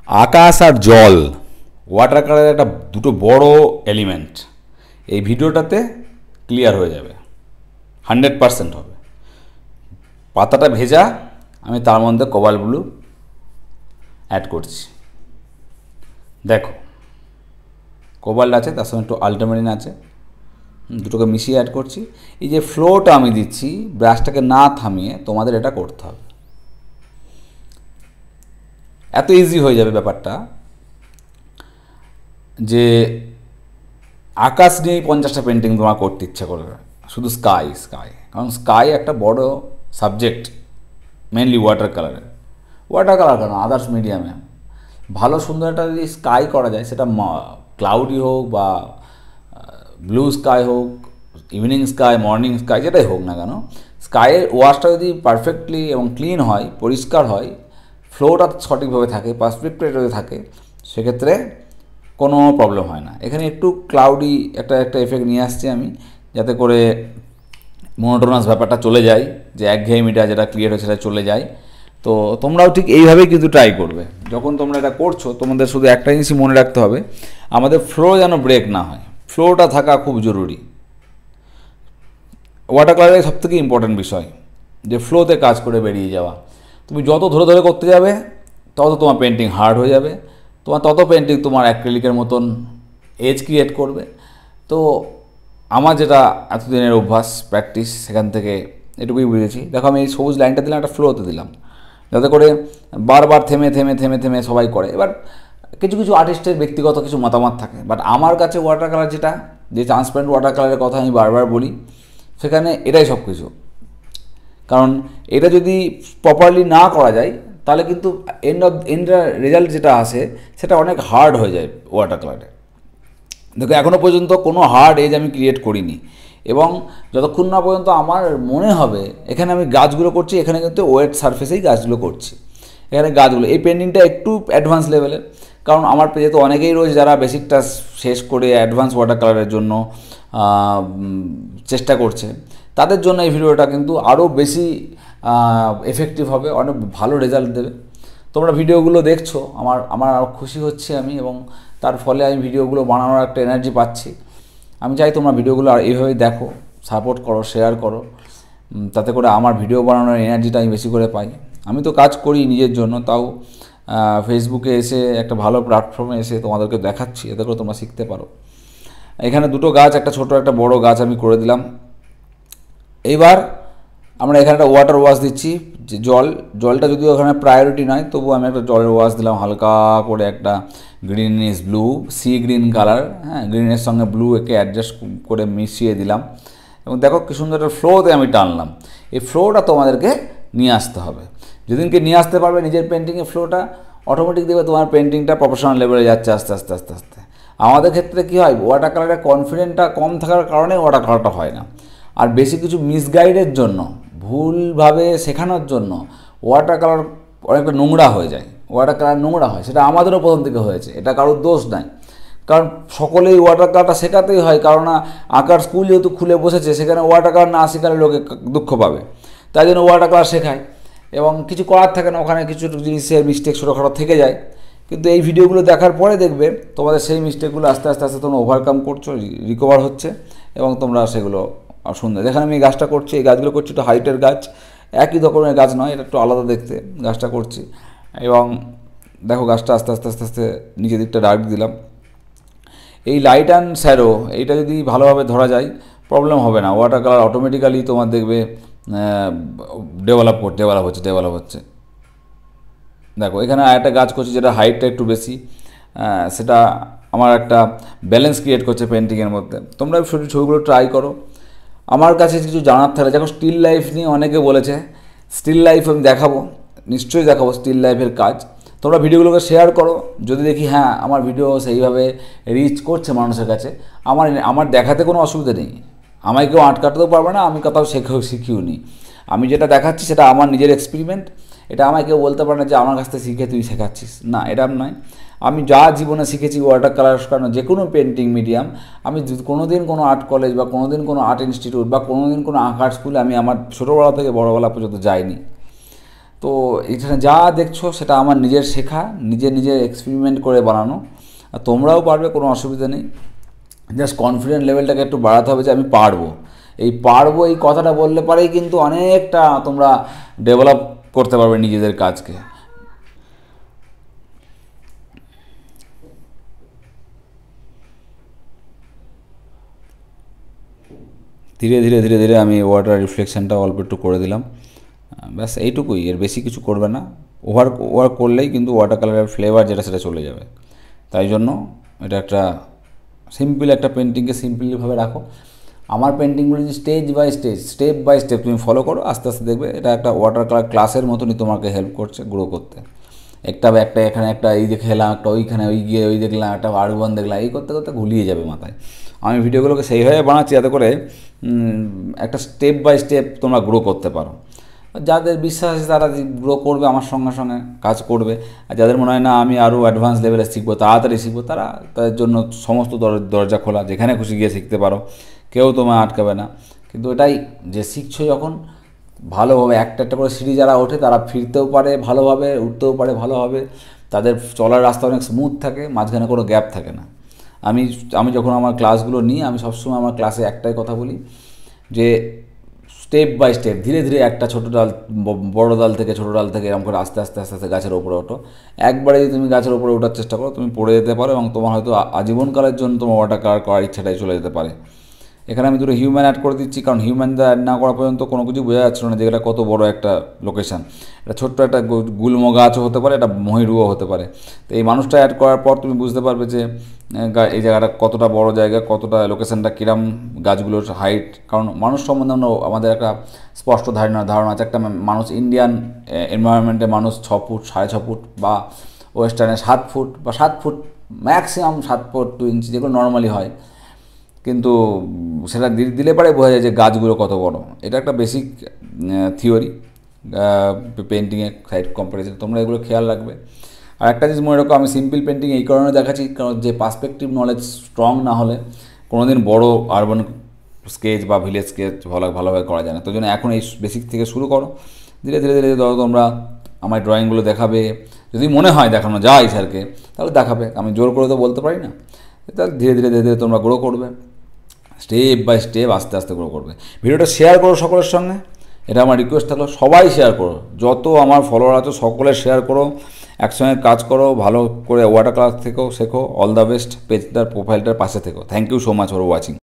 আকাশ আর জল ওয়াটার কালারের একটা দুটো বড় এলিমেন্ট এই ভিডিওটাতে ক্লিয়ার হয়ে যাবে, 100% হবে। পাতাটা ভেজা, আমি তার মধ্যে কোবাল্ট ব্লু অ্যাড করছি। দেখো কোবাল্ট আছে, তার সঙ্গে একটু আল্ট্রামেরিন আছে, দুটোকে মিশিয়ে অ্যাড করছি। এই যে ফ্লোটা আমি দিচ্ছি, ব্রাশটাকে না থামিয়ে তোমাদের এটা করতে হবে। এত ইজি হয়ে যাবে ব্যাপারটা যে আকাশ নিয়েই 50টা পেন্টিং তোমার করতে ইচ্ছা করবে, শুধু স্কাই। কারণ স্কাই একটা বড় সাবজেক্ট, মেনলি ওয়াটার কালারের। ওয়াটার কালার কেন, আদার্স মিডিয়ামে ভালো সুন্দর একটা যদি স্কাই করা যায়, সেটা ক্লাউডি হোক বা ব্লু স্কাই হোক, ইভিনিং স্কাই, মর্নিং স্কাই, যেটাই হোক না কেন, স্কাইয়ের ওয়াশটা যদি পারফেক্টলি এবং ক্লিন হয়, পরিষ্কার হয়, ফ্লোটা সঠিকভাবে থাকে, পার্সপেক্টিভ যদি থাকে, সেক্ষেত্রে কোনো প্রবলেম হয় না। এখানে একটু ক্লাউডি একটা এফেক্ট নিয়ে আসছি আমি, যাতে করে মনোটোনাস ব্যাপারটা চলে যায়, যে একঘেয়েমিটা যেটা ক্রিয়েট হচ্ছে সেটা চলে যায়। তো তোমরাও ঠিক এইভাবেই কিন্তু ট্রাই করবে। যখন তোমরা এটা করছো, তোমাদের শুধু একটা জিনিসই মনে রাখতে হবে, আমাদের ফ্লো যেন ব্রেক না হয়, ফ্লোটা থাকা খুব জরুরি। ওয়াটার কালারের সবথেকে ইম্পর্ট্যান্ট বিষয় যে ফ্লোতে কাজ করে বেরিয়ে যাওয়া। তুমি যত ধরে ধরে করতে যাবে, তত তোমার পেন্টিং হার্ড হয়ে যাবে, তত পেন্টিং তোমার অ্যাক্রিলিকের মতন এজ ক্রিয়েট করবে। তো আমার যেটা এতদিনের অভ্যাস, প্র্যাকটিস, সেখান থেকে এটুকুই বুঝেছি। দেখো আমি এই সবুজ লাইনটা দিলাম, একটা ফ্লোতে দিলাম, যাতে করে বারবার থেমে থেমে থেমে থেমে সবাই করে। এবার কিছু কিছু আর্টিস্টের ব্যক্তিগত কিছু মতামত থাকে, বাট আমার কাছে ওয়াটার কালার যেটা, যে ট্রান্সপারেন্ট ওয়াটার কালারের কথা আমি বারবার বলি, সেখানে এটাই সব কিছু। কারণ এটা যদি প্রপারলি না করা যায়, তাহলে কিন্তু এন্ডের রেজাল্ট যেটা আসে সেটা অনেক হার্ড হয়ে যায় ওয়াটার কালারে। দেখো এখনও পর্যন্ত কোনো হার্ড এজ আমি ক্রিয়েট করিনি, এবং যতক্ষণ না পর্যন্ত আমার মনে হবে এখানে আমি গাছগুলো করছি, এখানে কিন্তু ওয়েট সারফেসেই গাছগুলো করছি, এখানে গাছগুলো, এই পেন্টিংটা একটু অ্যাডভান্স লেভেলের। কারণ আমার যেহেতু অনেকেই রয়েছে যারা বেসিকটা শেষ করে অ্যাডভান্স ওয়াটার কালারের জন্য চেষ্টা করছে, তাদের জন্য এই ভিডিওটা কিন্তু আরও বেশি এফেক্টিভ হবে, অনেক ভালো রেজাল্ট দেবে। তোমরা ভিডিওগুলো দেখছো, আমার খুশি হচ্ছে আমি, এবং তার ফলে আমি ভিডিওগুলো বানানোর একটা এনার্জি পাচ্ছি। আমি চাই তোমরা ভিডিওগুলো আর এইভাবেই দেখো, সাপোর্ট করো, শেয়ার করো, তাতে করে আমার ভিডিও বানানোর এনার্জিটা আমি বেশি করে পাই। আমি তো কাজ করি নিজের জন্য, তাও ফেসবুকে এসে একটা ভালো প্ল্যাটফর্মে এসে তোমাদেরকে দেখাচ্ছি, এতে করে তোমরা শিখতে পারো। এখানে দুটো গাছ, একটা ছোট একটা বড় গাছ আমি করে দিলাম। এইবার আমরা এখানে একটা ওয়াটার ওয়াশ দিচ্ছি, যে জলটা যদিও ওখানে প্রায়োরিটি নয়, তবুও আমি একটা জলের ওয়াশ দিলাম হালকা করে, একটা greenish blue, sea green colour, হ্যাঁ, গ্রিনের সঙ্গে ব্লু একে অ্যাডজাস্ট করে মিশিয়ে দিলাম। এবং দেখো কি সুন্দর একটা ফ্লোতে আমি টানলাম। এই ফ্লোটা তোমাদেরকে নিয়ে আসতে হবে। যেদিনকে নিয়ে আসতে পারবে নিজের পেন্টিংয়ে ফ্লোটা, অটোমেটিক দেখবে তোমার পেন্টিংটা প্রফেশনাল লেভেলে যাচ্ছে আস্তে আস্তে আস্তে আস্তে। আমাদের ক্ষেত্রে কী হয়, ওয়াটার কালারের কনফিডেন্টটা কম থাকার কারণে ওয়াটার কালারটা হয় না। আর বেশি কিছু মিসগাইডের জন্য, ভুলভাবে শেখানোর জন্য ওয়াটার কালার অনেকটা নোংরা হয়ে যায়, ওয়াটার কালার নোংরা হয়। সেটা আমাদেরও প্রথম থেকে হয়েছে, এটা কারোর দোষ নাই। কারণ সকলেই ওয়াটার কালারটা শেখাতেই হয়, কারণ আঁকার স্কুল যেহেতু খুলে বসেছে, সেখানে ওয়াটার কালার না শেখালে লোকে দুঃখ পাবে, তাই জন্য ওয়াটার কালার শেখায়। এবং কিছু করার থাকে না, ওখানে কিছু জিনিসের মিস্টেক ছোটোখাটো থেকে যায়। কিন্তু এই ভিডিওগুলো দেখার পরে দেখবে তোমাদের সেই মিস্টেকগুলো আস্তে আস্তে আস্তে তোমরা ওভারকাম করছো, রিকভার হচ্ছে, এবং তোমরা সেগুলো সুন্দর। যেখানে আমি এই গাছটা করছি, এই গাছগুলো করছি একটু হাইটের গাছ, একই রকমের গাছ নয়, এটা একটু আলাদা দেখতে গাছটা করছি। এবং দেখো গাছটা আস্তে আস্তে আস্তে আস্তে নিচের দিকটা ডার্ক দিলাম। এই লাইট অ্যান্ড শ্যাডো এইটা যদি ভালোভাবে ধরা যায়, প্রবলেম হবে না, ওয়াটার কালার অটোমেটিক্যালি তোমার দেখবে ডেভেলপ হচ্ছে। দেখো এখানে আরেকটা গাছ করছি যেটা হাইটটা একটু বেশি, সেটা আমার একটা ব্যালেন্স ক্রিয়েট করছে পেন্টিংয়ের মধ্যে। তোমরা ছবিগুলো ট্রাই করো। আমার কাছে কিছু জানার থাকলে, দেখো স্টিল লাইফ নিয়ে অনেকে বলেছে, স্টিল লাইফ আমি দেখাবো, নিশ্চয়ই দেখাবো স্টিল লাইফের কাজ। তোমরা ভিডিওগুলোকে শেয়ার করো, যদি দেখি হ্যাঁ আমার ভিডিও সেইভাবে রিচ করছে মানুষের কাছে, আমার দেখাতে কোনো অসুবিধা নেই, আমায় কেউ আটকাতেও পারবে না, আমি কোথাও শিখিও নি। আমি যেটা দেখাচ্ছি সেটা আমার নিজের এক্সপেরিমেন্ট, এটা আমায় কেউ বলতে পারে না যে আমার কাছ থেকে শিখে তুই শেখাচ্ছিস, না, এটা নয়। আমি যা জীবনে শিখেছি ওয়াটার কালার কারণ যে কোনো পেন্টিং মিডিয়াম, আমি কোনো দিন কোনো আর্ট কলেজ বা কোনো দিন কোনো আর্ট ইনস্টিটিউট বা কোনো দিন কোনো আঁকার স্কুলে আমি আমার ছোটোবেলা থেকে বড়োবেলা পর্যন্ত যাইনি। তো এখানে যা দেখছো সেটা আমার নিজের শেখা, নিজের এক্সপেরিমেন্ট করে বানানো, আর তোমরাও পারবে, কোনো অসুবিধা নেই। জাস্ট কনফিডেন্ট লেভেলটাকে একটু বাড়াতে হবে যে আমি পারবো। এই কথাটা বললে পারেই কিন্তু অনেকটা তোমরা ডেভেলপ করতে পারবে নিজেদের কাজকে। ধীরে ধীরে ধীরে ধীরে আমি ওয়াটার রিফ্লেকশনটা অল্প একটু করে দিলাম, ব্যাস এইটুকুই, এর বেশি কিছু করবে না। ওভার করলেই কিন্তু ওয়াটার কালারের ফ্লেভার যেটা সেটা চলে যাবে। তাই জন্য এটা একটা সিম্পল একটা পেন্টিংকে সিম্পলিভাবে রাখো। আমার পেন্টিংগুলো যদি স্টেপ বাই স্টেপ তুমি ফলো করো, আস্তে আস্তে দেখবে এটা একটা ওয়াটার কালার ক্লাসের মতনই তোমাকে হেল্প করছে গ্রো করতে। একটা এখানে একটা এই দেখে এলাম, একটা ওইখানে ওই গিয়ে ওই দেখলাম, একটা আরবান দেখলাম, এই করতে করতে ঘুলিয়ে যাবে মাথায়। আমি ভিডিওগুলোকে সেইভাবে বানাচ্ছি যাতে করে একটা স্টেপ বাই স্টেপ তোমরা গ্রো করতে পারো। যাদের বিশ্বাস আছে তারা গ্রো করবে, আমার সঙ্গে সঙ্গে কাজ করবে। আর যাদের মনে হয় না আমি আরও অ্যাডভান্স লেভেলে শিখবো, তাড়াতাড়ি শিখবো, তাদের জন্য সমস্ত দরজা খোলা, যেখানে খুশি গিয়ে শিখতে পারো, কেউ তোমায় আটকাবে না। কিন্তু এটাই যে শিখছো যখন ভালোভাবে একটা একটা করে সিঁড়ি যারা ওঠে তারা ফিরতেও পারে ভালোভাবে, উঠতেও পারে ভালোভাবে, তাদের চলার রাস্তা অনেক স্মুথ থাকে, মাঝখানে কোনো গ্যাপ থাকে না। আমি যখন আমার ক্লাসগুলো নিই, আমি সবসময় আমার ক্লাসে একটাই কথা বলি যে স্টেপ বাই স্টেপ, ধীরে ধীরে একটা ছোটো ডাল বড় ডাল থেকে ছোটো ডাল থেকে এরকম করে আস্তে আস্তে আস্তে আস্তে গাছের ওপরে ওঠো। একবারে যদি তুমি গাছের ওপরে ওঠার চেষ্টা করো, তুমি পড়ে যেতে পারো এবং তোমার হয়তো আজীবনকালের জন্য তোমার ওয়াটার কালার করার ইচ্ছাটাই চলে যেতে পারে। এখানে আমি দুটো হিউম্যান অ্যাড করে দিচ্ছি, কারণ হিউম্যানটা অ্যাড না করা পর্যন্ত কোনো কিছু বোঝা যাচ্ছিল না যে এটা কত বড় একটা লোকেশান। এটা ছোট্ট একটা গুল্ম গাছও হতে পারে, এটা মহিরুও হতে পারে। তো এই মানুষটা অ্যাড করার পর তুমি বুঝতে পারবে যে এই জায়গাটা কতটা বড় জায়গা, কতটা লোকেশানটা কিরম, গাছগুলোর হাইট। কারণ মানুষ সম্বন্ধে আমাদের একটা স্পষ্ট ধারণা আছে, একটা মানুষ ইন্ডিয়ান এনভায়রনমেন্টে মানুষ 6 ফুট 6.5 ফুট, বা ওয়েস্টার্নে 7 ফুট বা 7 ফুট ম্যাক্সিমাম 7 ফুট 2 ইঞ্চি, যেগুলো নর্মালি হয়। কিন্তু সেটা দিলে পরে বোঝা যায় যে গাছগুলো কত বড়। এটা একটা বেসিক থিওরি পেন্টিংয়ের সাইড কম্পারিজন, তোমরা এগুলো খেয়াল রাখবে। আর একটা জিনিস মনে রাখো, আমি সিম্পল পেন্টিং এই কারণে দেখাচ্ছি, কারণ যে পার্সপেক্টিভ নলেজ স্ট্রং না হলে কোনোদিন বড় আরবান স্কেচ বা ভিলেজ স্কেচ ভালোভাবে করা যায় না। তো জন্য এখন এই বেসিক থেকে শুরু করো, ধীরে ধীরে ধীরে ধরো তোমরা আমার ড্রয়িংগুলো দেখাবে, যদি মনে হয় দেখানো যায় স্যারকে তাহলে দেখাবে, আমি জোর করে তো বলতে পারি না। তাহলে ধীরে ধীরে ধীরে ধীরে তোমরা গ্রো করবে, স্টেপ বাই স্টেপ আস্তে আস্তে গ্রো করবে। ভিডিওটা শেয়ার করো সকলের সঙ্গে, এটা আমার রিকোয়েস্ট থাকলো, সবাই শেয়ার করো, যত আমার ফলোয়ার আছে সকলে শেয়ার করো, একসঙ্গে কাজ করো, ভালো করে ওয়াটার কালার থেকেও শেখো। অল দ্য বেস্ট, পেজটার প্রোফাইলটার পাশে থেকো। Thank you so much for watching.